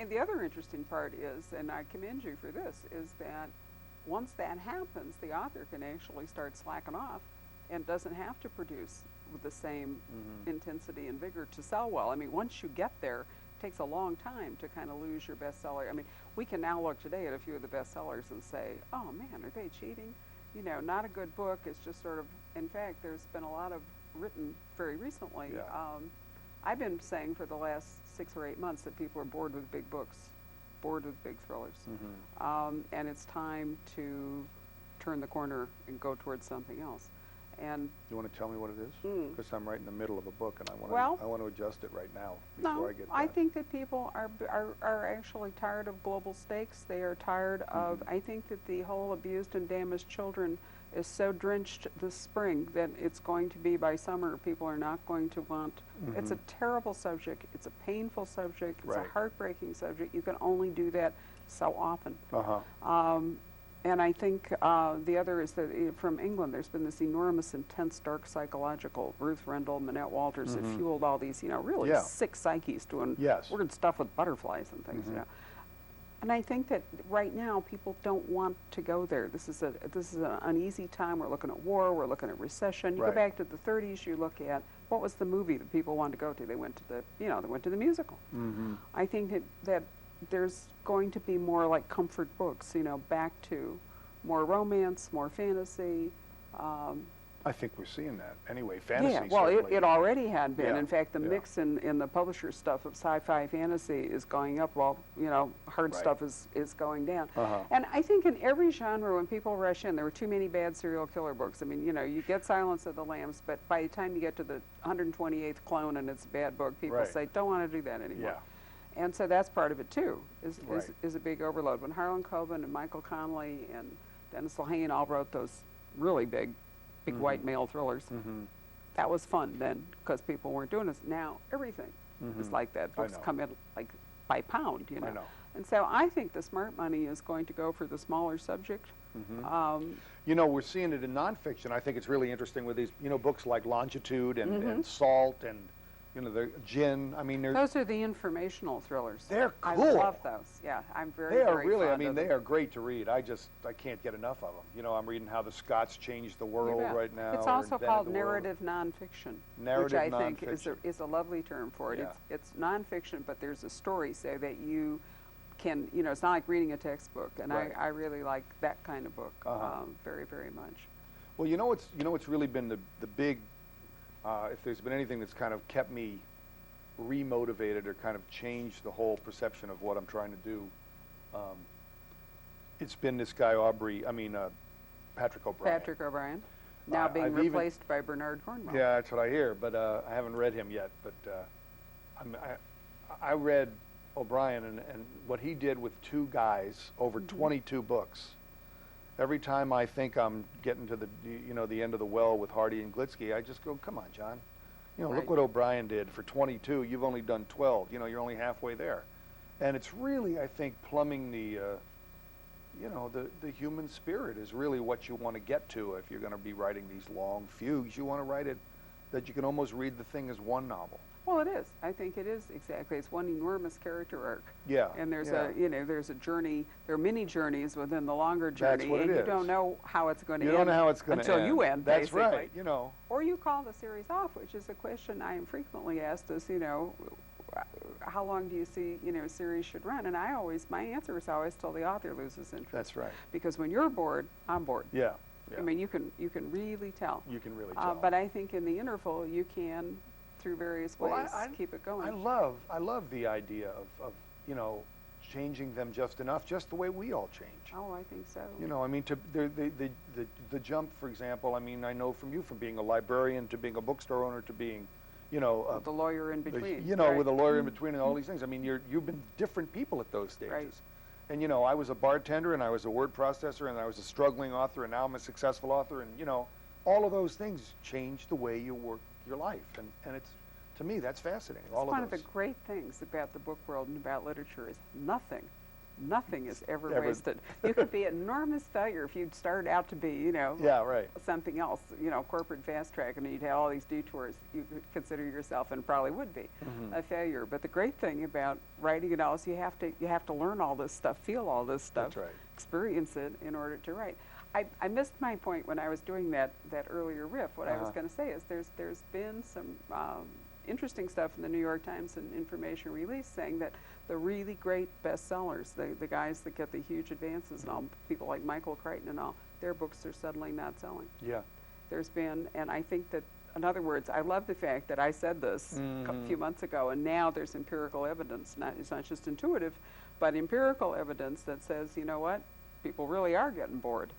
And the other interesting part is, and I commend you for this, is that once that happens, the author can actually start slacking off and doesn't have to produce with the same intensity and vigor to sell well. I mean, once you get there, it takes a long time to kind of lose your bestseller. I mean, we can now look today at a few of the bestsellers and say, oh man, are they cheating? You know, not a good book. It's just sort of, in fact, there's been a lot of written very recently. Yeah. I've been saying for the last 6 or 8 months that people are bored with big books, bored with big thrillers. And it's time to turn the corner and go towards something else. And you want to tell me what it is? Because I'm right in the middle of a book, and I want to adjust it right now before I get done. I think that people are actually tired of global stakes. They are tired of, I think that the whole abused and damaged children is so drenched this spring that it's going to be by summer, people are not going to want, it's a terrible subject, it's a painful subject, it's a heartbreaking subject. You can only do that so often. And I think the other is that from England, there's been this enormous, intense, dark psychological, Ruth Rendell, Minette Walters, that fueled all these, you know, really sick psyches doing weird stuff with butterflies and things, you know. And I think that right now people don't want to go there. This is an uneasy time. We're looking at war. We're looking at recession. You go back to the 30s. You look at what was the movie that people wanted to go to. They went to the they went to the musical. I think that there's going to be more like comfort books. You know, back to more romance, more fantasy. I think we're seeing that anyway. Fantasy. Yeah, well, it already had been. Yeah. In fact, the mix in the publisher stuff of sci-fi fantasy is going up, while hard stuff is going down. And I think in every genre, when people rush in, there were too many bad serial killer books. I mean, you get Silence of the Lambs, but by the time you get to the 128th clone and it's a bad book, people say, don't want to do that anymore. And so that's part of it too, is a big overload. When Harlan Coben and Michael Connelly and Dennis Lehane all wrote those really big white male thrillers. That was fun then, because people weren't doing this. Now everything is like that. Books come in like by pound, you know. And so I think the smart money is going to go for the smaller subject. We're seeing it in nonfiction. I think it's really interesting with these, books like Longitude and Salt and the Gin. I mean, those are the informational thrillers. They're cool. I love those. Yeah, I'm very. They are very really. fond I mean, of they them. are great to read. I can't get enough of them. I'm reading how the Scots changed the world right now. It's also called narrative nonfiction, which I think is a lovely term for it. Yeah. It's nonfiction, but there's a story, so that you can. It's not like reading a textbook, and I really like that kind of book very, very much. Well, what's really been the big. If there's been anything that's kind of kept me remotivated or kind of changed the whole perception of what I'm trying to do, it's been this guy Patrick O'Brien. Patrick O'Brien, now being replaced by Bernard Cornwell. Yeah, that's what I hear, but I haven't read him yet. But I read O'Brien, and what he did with 2 guys over 22 books. Every time I think I'm getting to the end of the well with Hardy and Glitsky, I just go, come on, John. Look what O'Brien did for 22. You've only done 12. You're only halfway there. And it's really, I think, plumbing the human spirit is really what you want to get to if you're going to be writing these long fugues. You want to write it that you can almost read the thing as one novel. Well, it is. I think it is, exactly. It's one enormous character arc. Yeah. And there's there's a journey. There are many journeys within the longer journey. That's what it is. You don't know how it's going to end. You don't know how it's going to end. Until you end, That's basically. right, Or you call the series off, which is a question I am frequently asked is, how long do you see, a series should run? And my answer is always till the author loses interest. That's right. Because when you're bored, I'm bored. Yeah. I mean, you can really tell. You can really tell. But I think in the interval, you can, through various ways, keep it going. I love the idea of changing them just enough, just the way we all change. Oh, I think so. The jump, for example. I mean, I know from you, from being a librarian to being a bookstore owner to being, with the lawyer in between. With a lawyer in between and all these things. I mean, you've been different people at those stages. Right. And I was a bartender, and I was a word processor, and I was a struggling author, and now I'm a successful author, and all of those things change the way you work your life, and it's, to me, that's fascinating. One of the great things about the book world and about literature is nothing Nothing is ever Ever. wasted. You could be an enormous failure if you'd started out to be, you know, Yeah, right. something else, you know, corporate fast track, and you'd have all these detours. You could consider yourself, and probably would be, a failure. But the great thing about writing it all is you have to learn all this stuff, feel all this stuff, That's right. experience it in order to write. I missed my point when I was doing that earlier riff. What I was going to say is there's been some interesting stuff in the New York Times and information release saying that the really great bestsellers, the guys that get the huge advances and all, people like Michael Crichton and all, their books are suddenly not selling. Yeah. There's been, and I think that, in other words, I love the fact that I said this a few months ago, and now there's empirical evidence. It's not just intuitive, but empirical evidence that says, you know what, people really are getting bored.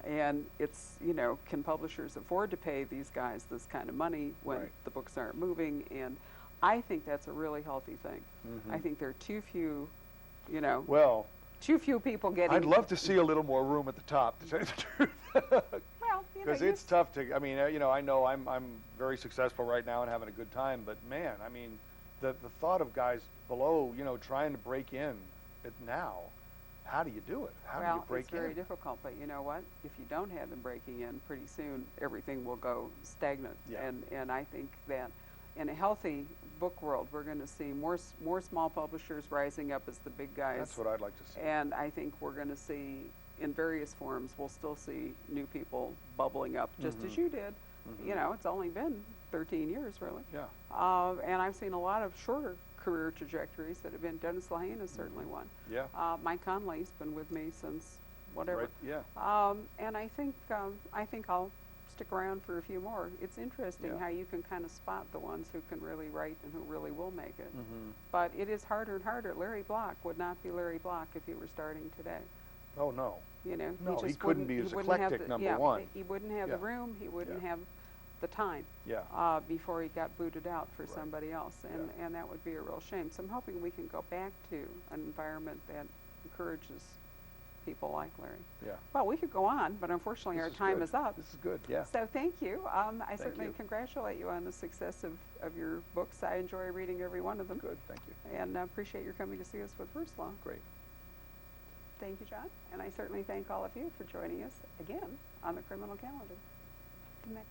And it's, you know, can publishers afford to pay these guys this kind of money when the books aren't moving? And I think that's a really healthy thing. I think there are too few, you know, Well, too few people getting. I'd love to see a little more room at the top, to tell you the truth. Well, you know, Because it's tough to, I mean, you know I'm very successful right now and having a good time, but man, I mean, the thought of guys below, you know, trying to break in it now, how do you do it? How do you break it's very in? difficult, but you know what? If you don't have them breaking in, pretty soon everything will go stagnant. Yeah. And I think that in a healthy book world, we're going to see more small publishers rising up as the big guys. That's what I'd like to see. And I think we're going to see, in various forms, we'll still see new people bubbling up, just as you did. You know, it's only been 13 years, really. Yeah. And I've seen a lot of shorter career trajectories that have been. Dennis Lehane is certainly one. Yeah. Mike Conley's been with me since whatever. Right. Yeah. And I think I'll stick around for a few more. It's interesting how you can kind of spot the ones who can really write and who really will make it. But it is harder and harder. Larry Block would not be Larry Block if he were starting today. Oh no. You know, No, he just couldn't be wouldn't- as he wouldn't have eclectic, the- number one. He wouldn't have the room. He wouldn't have the time. Yeah. Before he got booted out for somebody else, and that would be a real shame. So I'm hoping we can go back to an environment that encourages people like Larry. Yeah. Well, we could go on, but unfortunately our time is up. This is good. Yeah. So thank you. I certainly you. congratulate you on the success of your books. I enjoy reading every one of them. Good. Thank you. And appreciate your coming to see us with First Law. Great. Thank you, John. And I certainly thank all of you for joining us again on the Criminal Calendar. Good night.